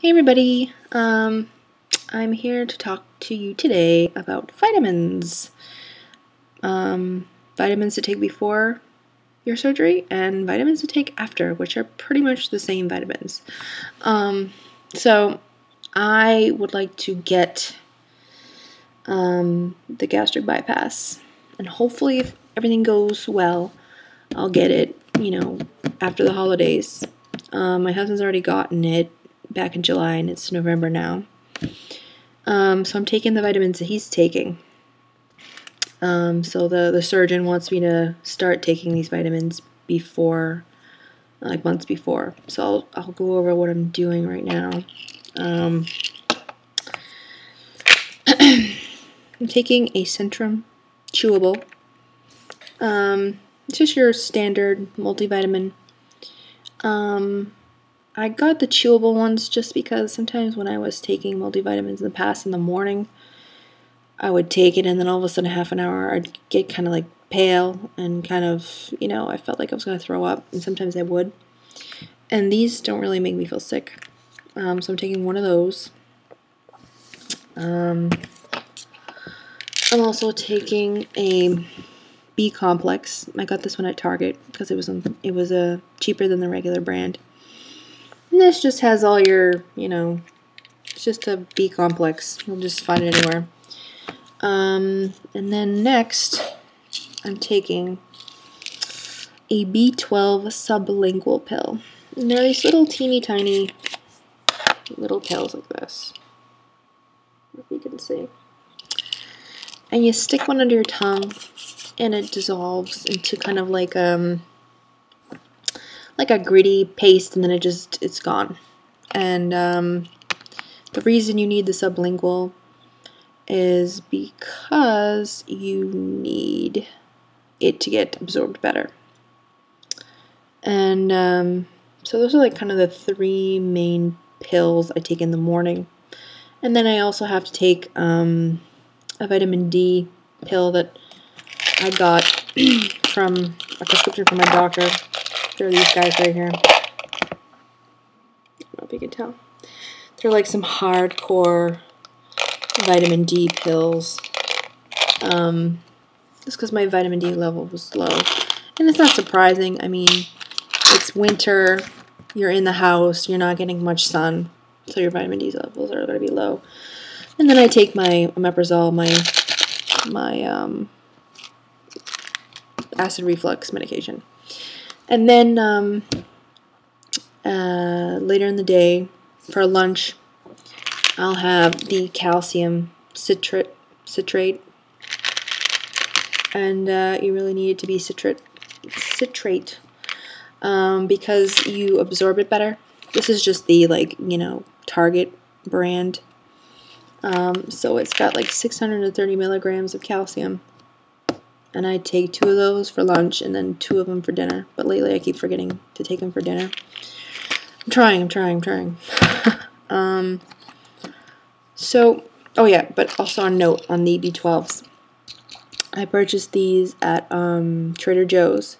Hey everybody, I'm here to talk to you today about vitamins. Vitamins to take before your surgery and vitamins to take after, which are pretty much the same vitamins. So I would like to get the gastric bypass, and hopefully if everything goes well, I'll get it, after the holidays. My husband's already gotten it back in July, and it's November now. So I'm taking the vitamins that he's taking. So the surgeon wants me to start taking these vitamins before, like months before. So I'll go over what I'm doing right now. I'm taking a Centrum chewable. It's just your standard multivitamin. I got the chewable ones just because sometimes when I was taking multivitamins in the past in the morning, I would take it and then all of a sudden half an hour I'd get kind of like pale and kind of, I felt like I was going to throw up, and sometimes I would. And these don't really make me feel sick. So I'm taking one of those. I'm also taking a B complex. I got this one at Target because it was cheaper than the regular brand. And this just has all your, it's just a B complex. You'll just find it anywhere. And then next, I'm taking a B12 sublingual pill. And they're these little teeny tiny little pills like this. If you can see. And you stick one under your tongue, and it dissolves into kind of like a gritty paste, and then it's gone. And the reason you need the sublingual is because you need it to get absorbed better. And so those are like kind of the three main pills I take in the morning. And then I also have to take a vitamin D pill that I got from a prescription from my doctor. There are these guys right here. I don't know if you can tell. They're like some hardcore vitamin D pills. Just because my vitamin D level was low. And it's not surprising. I mean, it's winter, you're in the house, you're not getting much sun, so your vitamin D levels are going to be low. And then I take my omeprazole, my acid reflux medication. And then later in the day, for lunch, I'll have the calcium citrate. And you really need it to be citrate because you absorb it better. This is just the Target brand. So it's got like 630 milligrams of calcium. And I take 2 of those for lunch and then 2 of them for dinner. But lately I keep forgetting to take them for dinner. I'm trying. So, oh yeah, but also a note on the B12s. I purchased these at Trader Joe's,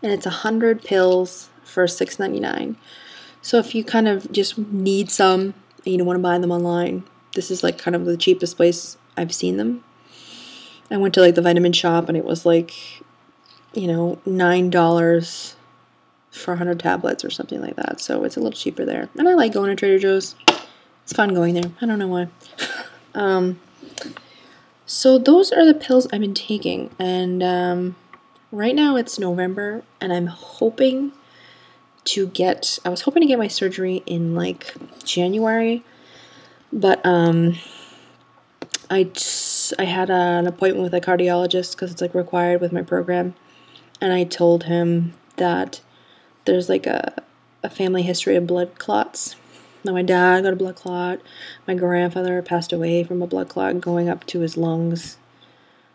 and it's 100 pills for $6.99. So if you kind of just need some and you don't want to buy them online, this is like kind of the cheapest place I've seen them. I went to like the vitamin shop, and it was like, $9 for 100 tablets or something like that. So it's a little cheaper there. And I like going to Trader Joe's. It's fun going there. I don't know why. So those are the pills I've been taking. And right now it's November, and I was hoping to get my surgery in like January. But I had an appointment with a cardiologist because it's like required with my program, and I told him that there's like a family history of blood clots. Now my dad got a blood clot, my grandfather passed away from a blood clot going up to his lungs,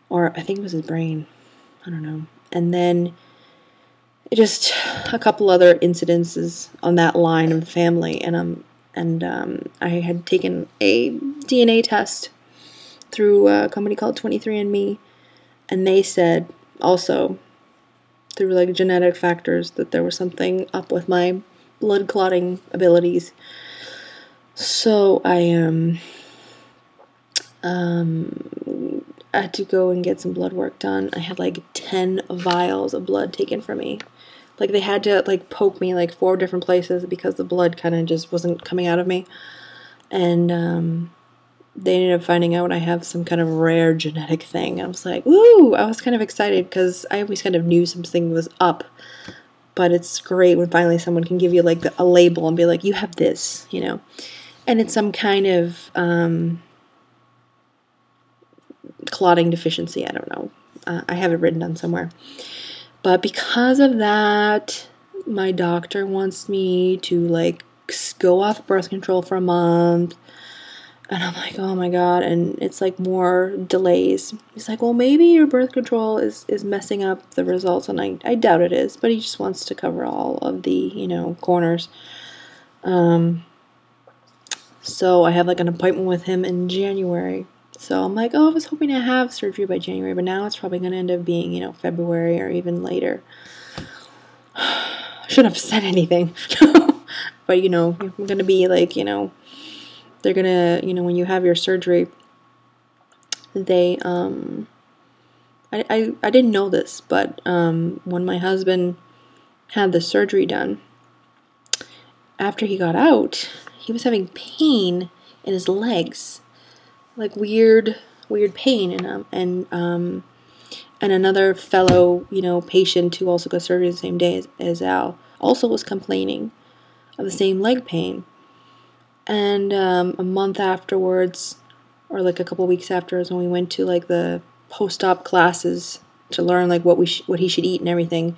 or I think it was his brain, I don't know. And then just a couple other incidences on that line of family, and I had taken a DNA test through a company called 23andMe, and they said also through like genetic factors that there was something up with my blood clotting abilities. So I had to go and get some blood work done. I had like 10 vials of blood taken from me. Like, they had to like poke me like 4 different places because the blood kind of just wasn't coming out of me. And they ended up finding out I have some kind of rare genetic thing. I was like, woo! I was kind of excited because I always kind of knew something was up. But it's great when finally someone can give you like a label and be like, you have this, you know. And it's some kind of clotting deficiency. I don't know. I have it written down somewhere. But because of that, my doctor wants me to like go off birth control for a month. And I'm like, oh my God. And it's like more delays. He's like, well, maybe your birth control is messing up the results. And I doubt it is. But he just wants to cover all of the, you know, corners. So I have like an appointment with him in January. So I'm like, oh, I was hoping to have surgery by January. But now it's probably going to end up being, you know, February or even later. I shouldn't have said anything. But, you know, I'm going to be like, you know, they're going to, you know, when you have your surgery, they, I didn't know this, but when my husband had the surgery done, after he got out, he was having pain in his legs, like weird pain, and another fellow, you know, patient who also got surgery the same day as Al also was complaining of the same leg pain. And a month afterwards, or like a couple weeks after, is when we went to like the post-op classes to learn like what he should eat and everything.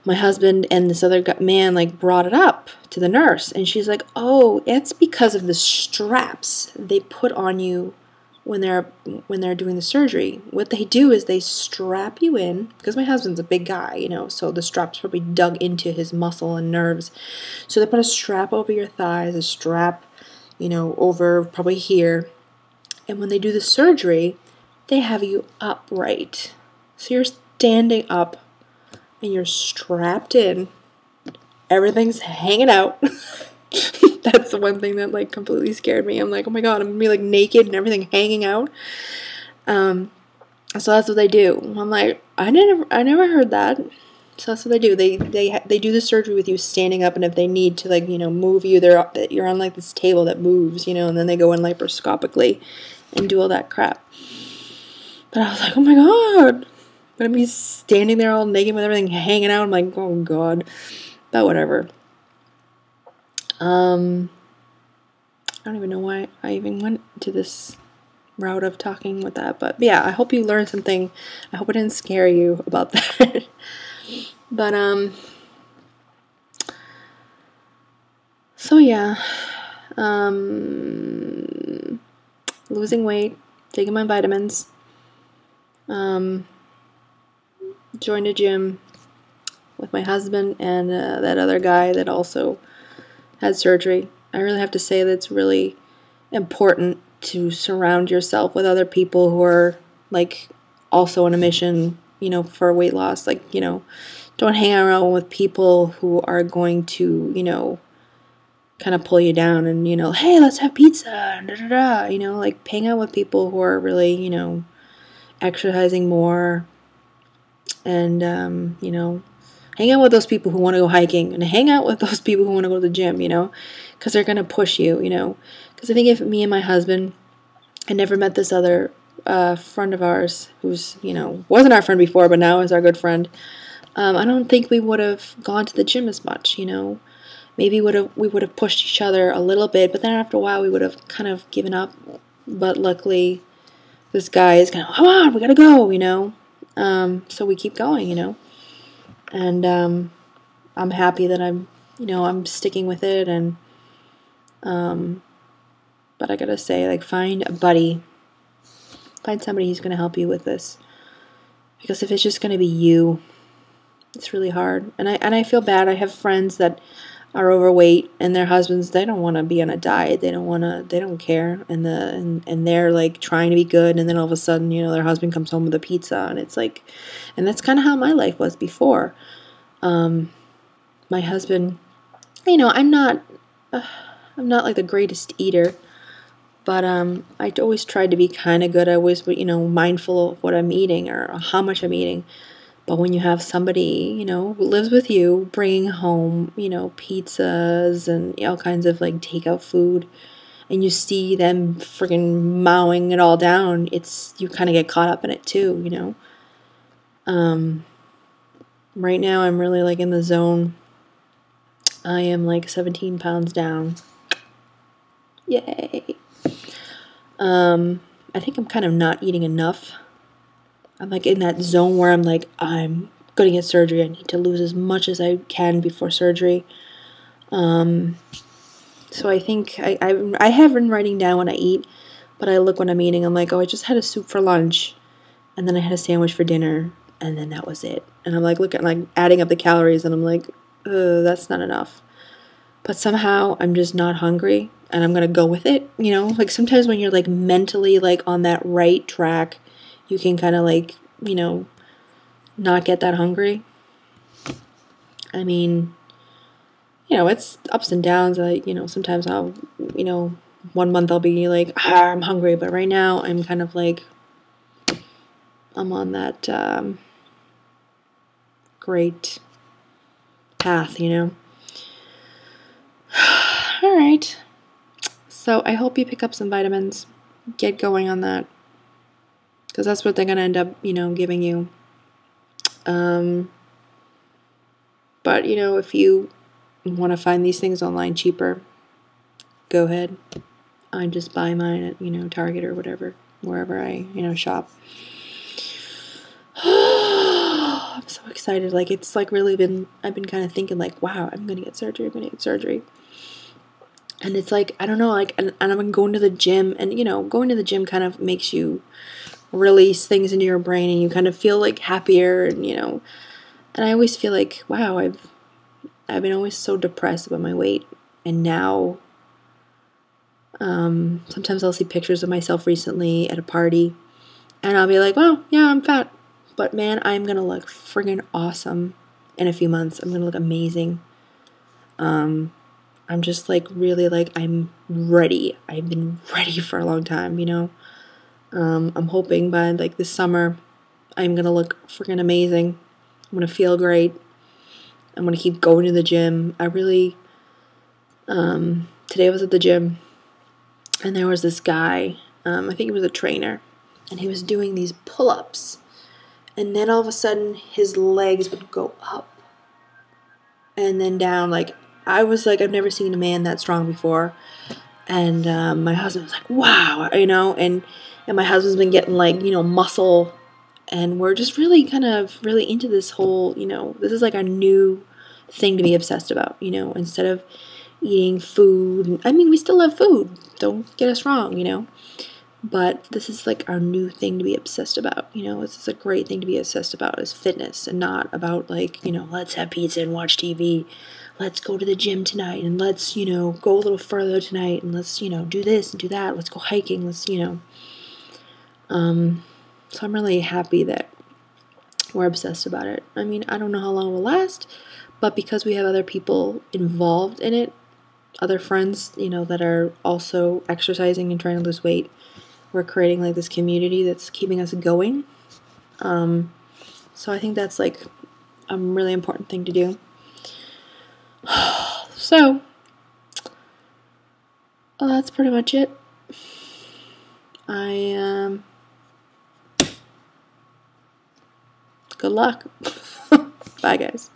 My husband and this other man like brought it up to the nurse, and she's like, "Oh, it's because of the straps they put on you when they're doing the surgery. What they do is they strap you in, because my husband's a big guy, you know, so the straps probably dug into his muscle and nerves. So they put a strap over your thighs, a strap, you know, over probably here. And when they do the surgery, they have you upright. So you're standing up and you're strapped in. Everything's hanging out." That's the one thing that like completely scared me. I'm like, oh my God, I'm gonna be like naked and everything hanging out. So that's what they do. I'm like, I never heard that. So that's what they do. They do the surgery with you standing up, and if they need to like, you know, move you, you're on like this table that moves, you know, and then they go in laparoscopically and do all that crap. But I was like, oh my God, I'm gonna be standing there all naked with everything hanging out. I'm like, oh God, but whatever. I don't even know why I even went to this route of talking with that, but yeah, I hope you learned something. I hope it didn't scare you about that. But so yeah, losing weight, taking my vitamins, joined a gym with my husband and that other guy that also had surgery. I really have to say that it's really important to surround yourself with other people who are like also on a mission, you know, for weight loss. Like, you know, don't hang around with people who are going to, you know, kind of pull you down and, you know, hey, let's have pizza, da da da. You know, like hang out with people who are really, you know, exercising more, and you know, hang out with those people who want to go hiking, and hang out with those people who want to go to the gym, you know, because they're going to push you, you know. Because I think if me and my husband had never met this other friend of ours, who's, you know, wasn't our friend before, but now is our good friend, I don't think we would have gone to the gym as much, you know. Maybe we would have pushed each other a little bit, but then after a while we would have kind of given up. But luckily, this guy is kind of, come on, we got to go, you know. So we keep going, you know. And I'm happy that I'm sticking with it. And but I gotta say, like, find a buddy, find somebody who's gonna help you with this, because if it's just gonna be you, it's really hard. And I feel bad. I have friends that are overweight, and their husbands, they don't want to be on a diet. They don't care, and they're like trying to be good, and then all of a sudden, you know, their husband comes home with a pizza, and it's like, and that's kind of how my life was before. My husband, you know, I'm not I'm not like the greatest eater, but I always try to be kind of good. I always, mindful of what I'm eating or how much I'm eating. But when you have somebody, who lives with you, bringing home, pizzas and all kinds of like takeout food, and you see them friggin' mowing it all down, you kind of get caught up in it too. Right now I'm really like in the zone. I am like 17 pounds down. Yay. I think I'm kind of not eating enough. I'm like in that zone where I'm like, I'm gonna get surgery. I need to lose as much as I can before surgery. So I think I have been writing down when I eat, but I look when I'm eating. I'm like, oh, I just had a soup for lunch, and then I had a sandwich for dinner, and then that was it. And I'm like, adding up the calories, and I'm like, that's not enough. But somehow I'm just not hungry, and I'm gonna go with it. Like sometimes when you're like mentally like on that right track, you can kind of like, not get that hungry. I mean, it's ups and downs. Sometimes I'll, 1 month I'll be like, I'm hungry, but right now I'm kind of like, I'm on that great path, All right. So I hope you pick up some vitamins. Get going on that. Because that's what they're going to end up, giving you. But, if you want to find these things online cheaper, go ahead. I just buy mine at, Target or whatever, wherever I, shop. I'm so excited. Like, it's like really I've been kind of thinking like, wow, I'm going to get surgery. And it's like, I don't know, like, and I'm going to the gym, and, going to the gym kind of makes you release things into your brain, and you kind of feel like happier, and, and I always feel like, wow, I've been always so depressed about my weight, and now, sometimes I'll see pictures of myself recently at a party, and I'll be like, well, yeah, I'm fat, but man, I'm gonna look friggin' awesome in a few months. I'm gonna look amazing. I'm just like really like I'm ready. I've been ready for a long time, I'm hoping by like this summer I'm gonna look freaking amazing. I'm gonna feel great. I'm gonna keep going to the gym. I really today I was at the gym and there was this guy, I think he was a trainer, and he was doing these pull-ups, and then all of a sudden his legs would go up and then down. Like, I was like, I've never seen a man that strong before. And my husband was like, wow, and my husband's been getting like, muscle, and we're just really kind of really into this whole, this is like our new thing to be obsessed about, instead of eating food. I mean, we still love food, don't get us wrong, but this is like our new thing to be obsessed about, this is a great thing to be obsessed about, is fitness, and not about like, let's have pizza and watch TV. Let's go to the gym tonight, and let's, go a little further tonight, and let's, do this and do that. Let's go hiking. Let's, so I'm really happy that we're obsessed about it. I mean, I don't know how long it will last, but because we have other people involved in it, other friends, that are also exercising and trying to lose weight, we're creating like this community that's keeping us going. So I think that's like a really important thing to do. So, that's pretty much it. Good luck. Bye, guys.